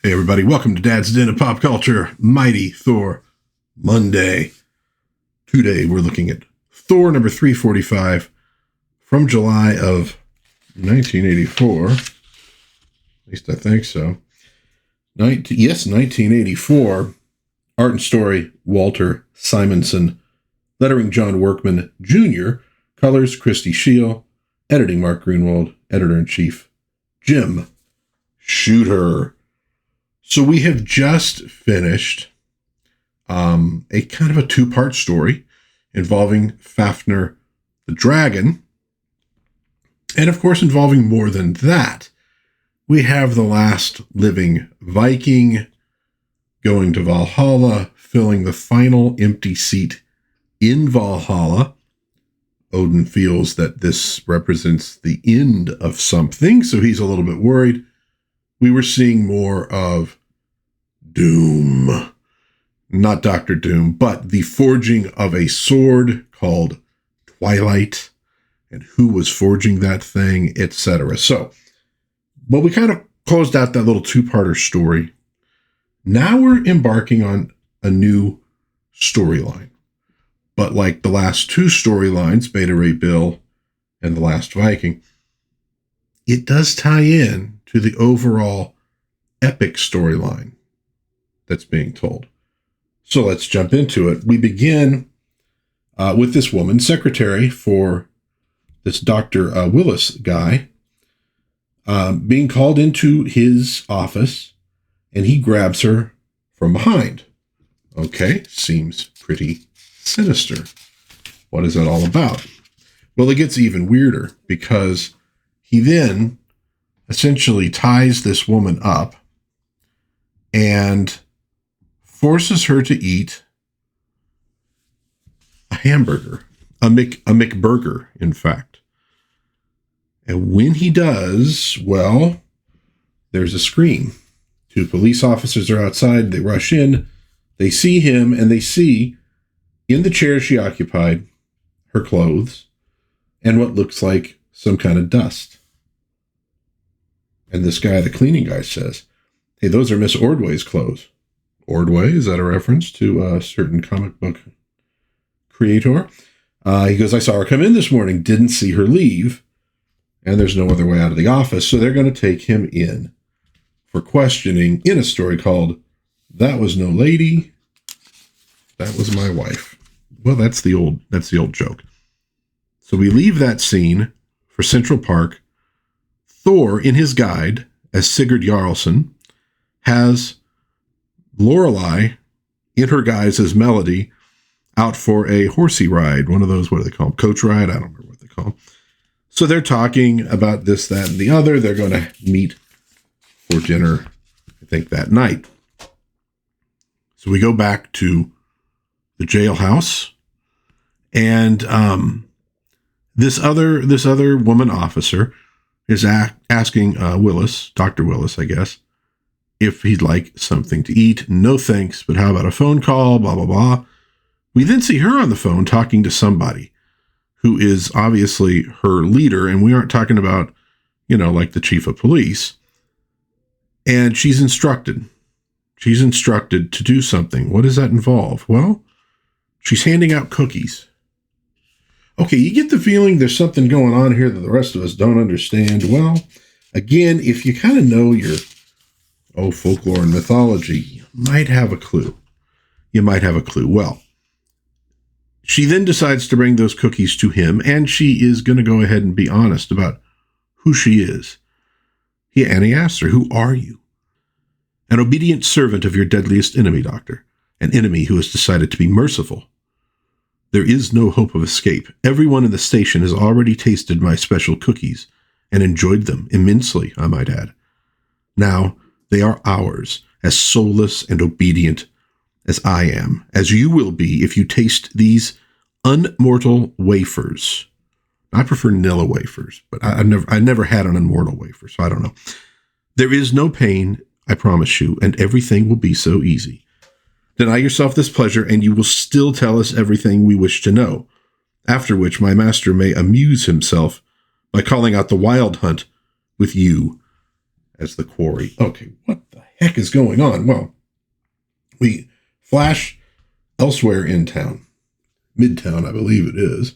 Hey everybody, welcome to DadsDen of Pop Culture, Mighty Thor Monday. Today we're looking at Thor number 345 from July of 1984. At least I think so. 1984. Art and story, Walter Simonson. Lettering, John Workman Jr. Colors, Christy Scheel. Editing, Mark Greenwald. Editor-in-chief, Jim Shooter. So we have just finished a kind of a two-part story involving Fafnir the Dragon. And of course, involving more than that. We have the last living Viking going to Valhalla, filling the final empty seat in Valhalla. Odin feels that this represents the end of something, so he's a little bit worried. We were seeing more of Doom. Not Dr. Doom, but the forging of a sword called Twilight, and who was forging that thing, etc. So, we kind of closed out that little two-parter story. Now we're embarking on a new storyline. But like the last two storylines, Beta Ray Bill and The Last Viking, it does tie in to the overall epic storyline that's being told. So let's jump into it. We begin with this woman, secretary for this Dr. Willis guy, being called into his office, and he grabs her from behind. Okay, seems pretty sinister. What is that all about? Well, it gets even weirder because he then essentially ties this woman up and forces her to eat a hamburger, a McBurger, in fact. And when he does, well, there's a scream. Two police officers are outside. They rush in. They see him, and they see in the chair she occupied her clothes and what looks like some kind of dust. And this guy, the cleaning guy, says, "Hey, those are Miss Ordway's clothes." Ordway, is that a reference to a certain comic book creator? He goes, "I saw her come in this morning, didn't see her leave, and there's no other way out of the office." So they're going to take him in for questioning in a story called "That Was No Lady, That Was My Wife." Well, that's the old joke. So we leave that scene for Central Park. Thor, in his guide, as Sigurd Jarlsson, has Lorelei, in her guise as Melody, out for a horsey ride. One of those, what do they call them? Coach ride? I don't remember what they call them. So they're talking about this, that, and the other. They're going to meet for dinner, I think, that night. So we go back to the jailhouse, and this other woman officer is asking Willis, Dr. Willis, I guess, if he'd like something to eat. No thanks, but how about a phone call, blah, blah, blah. We then see her on the phone talking to somebody who is obviously her leader, and we aren't talking about, like the chief of police. And she's instructed to do something. What does that involve? Well, she's handing out cookies. Okay, you get the feeling there's something going on here that the rest of us don't understand. Well, again, if you kind of know your folklore and mythology, you might have a clue. Well, she then decides to bring those cookies to him, and she is going to go ahead and be honest about who she is. And he asks her, "Who are you?" "An obedient servant of your deadliest enemy, Doctor. An enemy who has decided to be merciful. There is no hope of escape. Everyone in the station has already tasted my special cookies and enjoyed them immensely, I might add. Now they are ours, as soulless and obedient as I am, as you will be if you taste these unmortal wafers." I prefer Nilla wafers, but I never had an unmortal wafer, so I don't know. "There is no pain, I promise you, and everything will be so easy. Deny yourself this pleasure, and you will still tell us everything we wish to know, after which my master may amuse himself by calling out the wild hunt with you as the quarry." Okay, what the heck is going on? Well, we flash elsewhere in town, Midtown, I believe it is,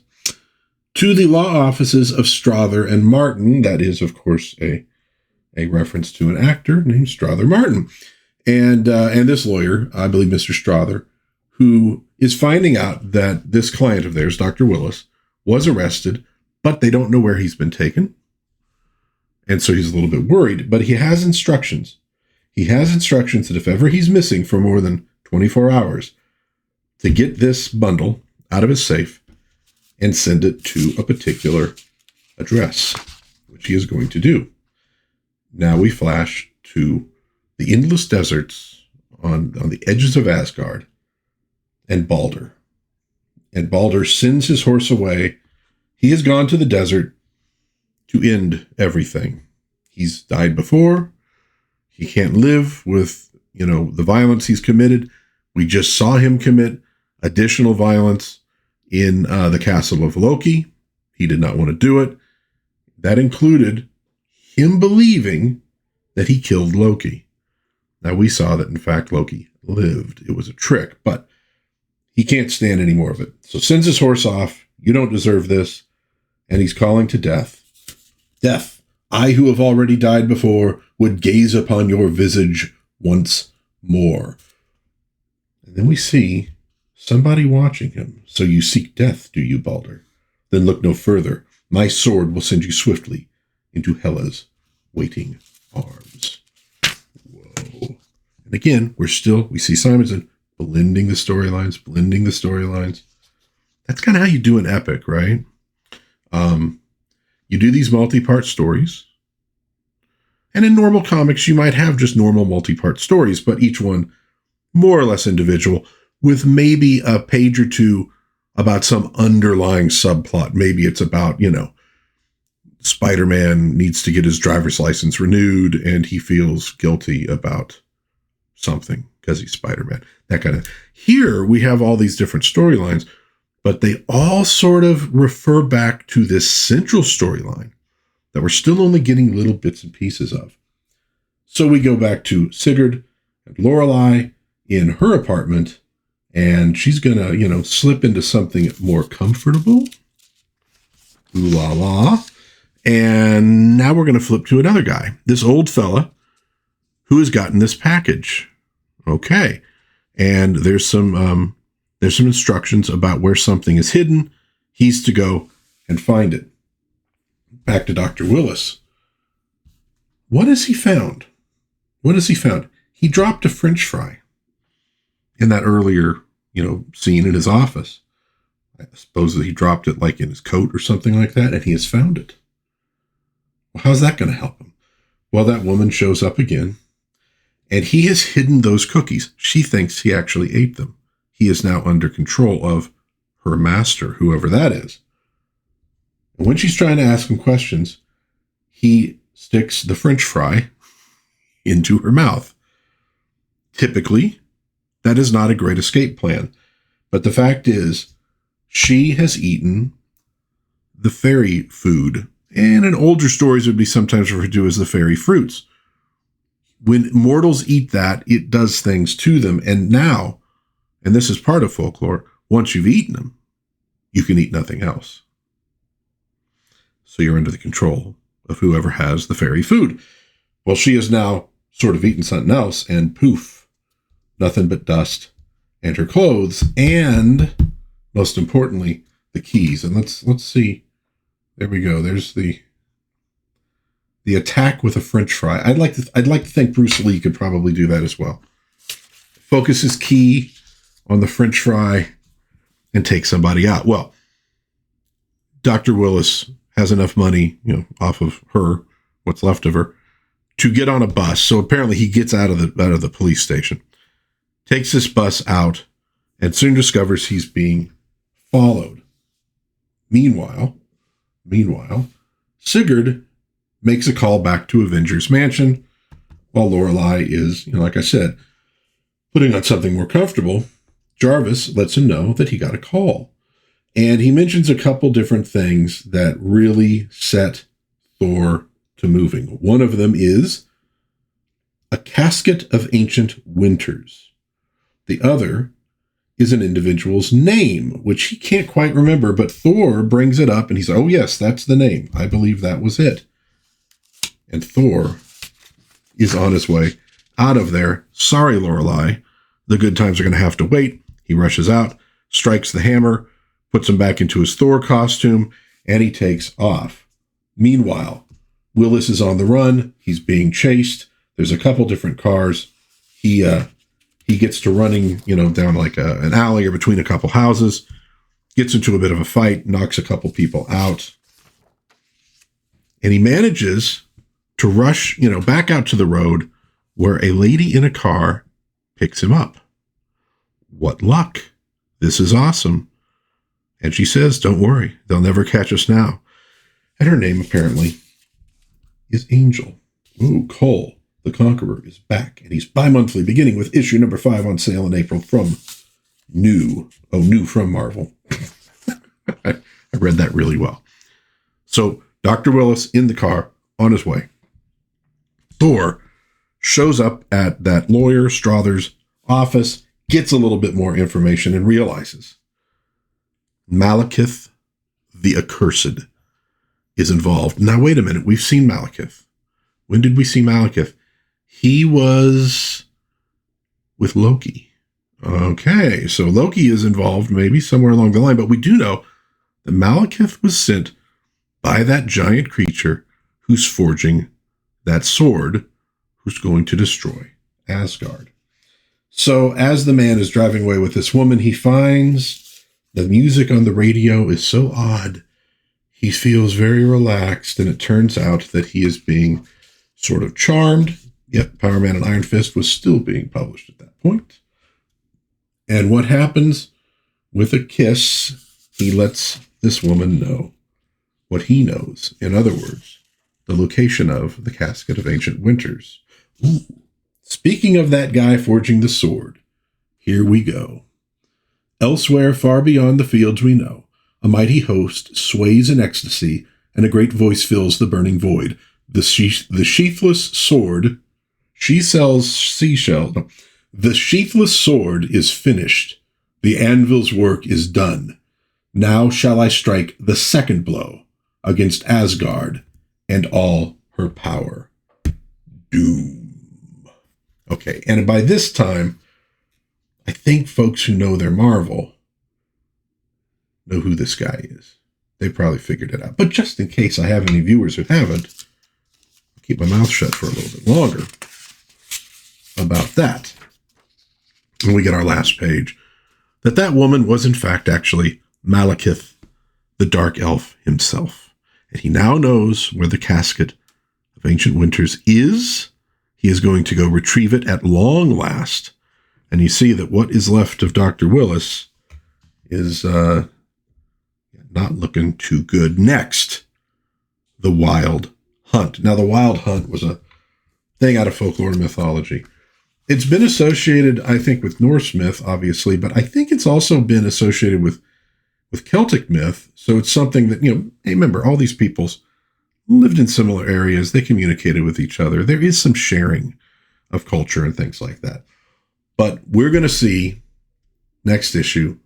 to the law offices of Strother and Martin. That is, of course, a reference to an actor named Strother Martin. And this lawyer, I believe Mr. Strother, who is finding out that this client of theirs, Dr. Willis, was arrested, but they don't know where he's been taken. And so he's a little bit worried, but he has instructions. He has instructions that if ever he's missing for more than 24 hours, to get this bundle out of his safe and send it to a particular address, which he is going to do. Now we flash to the endless deserts on the edges of Asgard and Balder. And Balder sends his horse away. He has gone to the desert to end everything. He's died before. He can't live with, the violence he's committed. We just saw him commit additional violence in the castle of Loki. He did not want to do it. That included him believing that he killed Loki. Now, we saw that, in fact, Loki lived. It was a trick, but he can't stand any more of it. So sends his horse off. You don't deserve this. And he's calling to death. Death, I who have already died before would gaze upon your visage once more. And then we see somebody watching him. So you seek death, do you, Balder? Then look no further. My sword will send you swiftly into Hela's waiting arms. Whoa. And again, we see Simonson blending the storylines. That's kind of how you do an epic, right? You do these multi-part stories. And in normal comics, you might have just normal multi-part stories, but each one more or less individual, with maybe a page or two about some underlying subplot. Maybe it's about, Spider-Man needs to get his driver's license renewed and he feels guilty about something because he's Spider-Man. That kind of. Here we have all these different storylines, but they all sort of refer back to this central storyline that we're still only getting little bits and pieces of. So we go back to Sigurd and Lorelei in her apartment, and she's going to, slip into something more comfortable. Ooh la la. And now we're going to flip to another guy, this old fella who has gotten this package. Okay. And there's some instructions about where something is hidden. He's to go and find it. Back to Dr. Willis. What has he found? He dropped a French fry in that earlier, scene in his office. I suppose that he dropped it like in his coat or something like that, and he has found it. Well, how's that going to help him? Well, that woman shows up again, and he has hidden those cookies. She thinks he actually ate them. He is now under control of her master, whoever that is. And when she's trying to ask him questions, he sticks the French fry into her mouth. Typically, that is not a great escape plan. But the fact is, she has eaten the fairy food. And in older stories, it would be sometimes referred to as the fairy fruits. When mortals eat that, it does things to them. And now, and this is part of folklore, once you've eaten them, you can eat nothing else. So you're under the control of whoever has the fairy food. Well, she has now sort of eaten something else, and poof, nothing but dust and her clothes, and most importantly, the keys. And let's see. There we go. There's the attack with a French fry. I'd like to think Bruce Lee could probably do that as well. Focus his key on the French fry and take somebody out. Well, Dr. Willis has enough money, off of her, what's left of her, to get on a bus. So apparently he gets out of the police station, takes this bus out, and soon discovers he's being followed. Meanwhile, Sigurd makes a call back to Avengers Mansion while Lorelei is, like I said, putting on something more comfortable. Jarvis lets him know that he got a call. And he mentions a couple different things that really set Thor to moving. One of them is a casket of ancient winters. The other is an individual's name, which he can't quite remember, but Thor brings it up and he's, oh yes, that's the name. I believe that was it. And Thor is on his way out of there. Sorry, Lorelei. The good times are going to have to wait. He rushes out, strikes the hammer, puts him back into his Thor costume, and he takes off. Meanwhile, Willis is on the run. He's being chased. There's a couple different cars. He gets to running, down like an alley or between a couple houses, gets into a bit of a fight, knocks a couple people out. And he manages to rush, back out to the road where a lady in a car picks him up. What luck. This is awesome. And she says, don't worry, they'll never catch us now. And her name apparently is Angel. Ooh, Cole, the Conqueror, is back. And he's bi-monthly, beginning with issue number 5 on sale in April from New from Marvel. I read that really well. So Dr. Willis in the car on his way. Thor shows up at that lawyer Strother's office, gets a little bit more information, and realizes Malekith the Accursed is involved. Now, wait a minute. We've seen Malekith. When did we see Malekith? He was with Loki. Okay, so Loki is involved maybe somewhere along the line, but we do know that Malekith was sent by that giant creature who's forging that sword, who's going to destroy Asgard. So as the man is driving away with this woman, he finds the music on the radio is so odd. He feels very relaxed, and it turns out that he is being sort of charmed. Yet Power Man and Iron Fist was still being published at that point. And what happens? With a kiss, he lets this woman know what he knows. In other words, the location of the Casket of Ancient Winters. Ooh. Speaking of that guy forging the sword, here we go. Elsewhere, far beyond the fields we know, a mighty host sways in ecstasy, and a great voice fills the burning void. The sheathless sword, she sells seashells. No. The sheathless sword is finished. The anvil's work is done. Now shall I strike the second blow against Asgard and all her power. Doom. Okay, and by this time, I think folks who know their Marvel know who this guy is. They probably figured it out. But just in case I have any viewers who haven't, I'll keep my mouth shut for a little bit longer about that. And we get our last page. That woman was in fact actually Malekith, the Dark Elf himself. And he now knows where the Casket of Ancient Winters is. He is going to go retrieve it at long last. And you see that what is left of Dr. Willis is not looking too good. Next, the Wild Hunt. Now, the Wild Hunt was a thing out of folklore and mythology. It's been associated, I think, with Norse myth, obviously, but I think it's also been associated with Celtic myth. So it's something that, hey, remember, all these peoples lived in similar areas. They communicated with each other. There is some sharing of culture and things like that. But we're going to see next issue,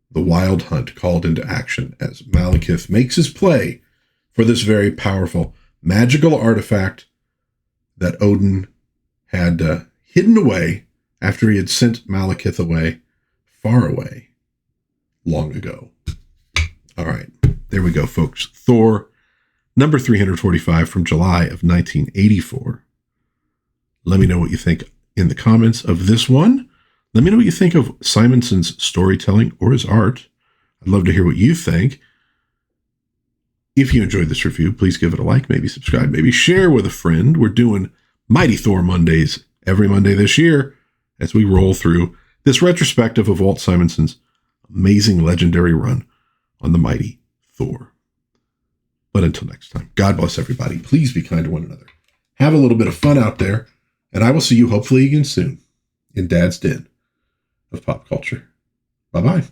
the Wild Hunt called into action as Malekith makes his play for this very powerful magical artifact that Odin had hidden away after he had sent Malekith away, far away, long ago. All right, there we go, folks. Thor, number 345 from July of 1984. Let me know what you think in the comments of this one. Let me know what you think of Simonson's storytelling or his art. I'd love to hear what you think. If you enjoyed this review, please give it a like, maybe subscribe, maybe share with a friend. We're doing Mighty Thor Mondays every Monday this year as we roll through this retrospective of Walt Simonson's amazing legendary run on the Mighty Thor. But until next time, God bless everybody. Please be kind to one another. Have a little bit of fun out there, and I will see you hopefully again soon in Dad's Den of Pop Culture. Bye-bye.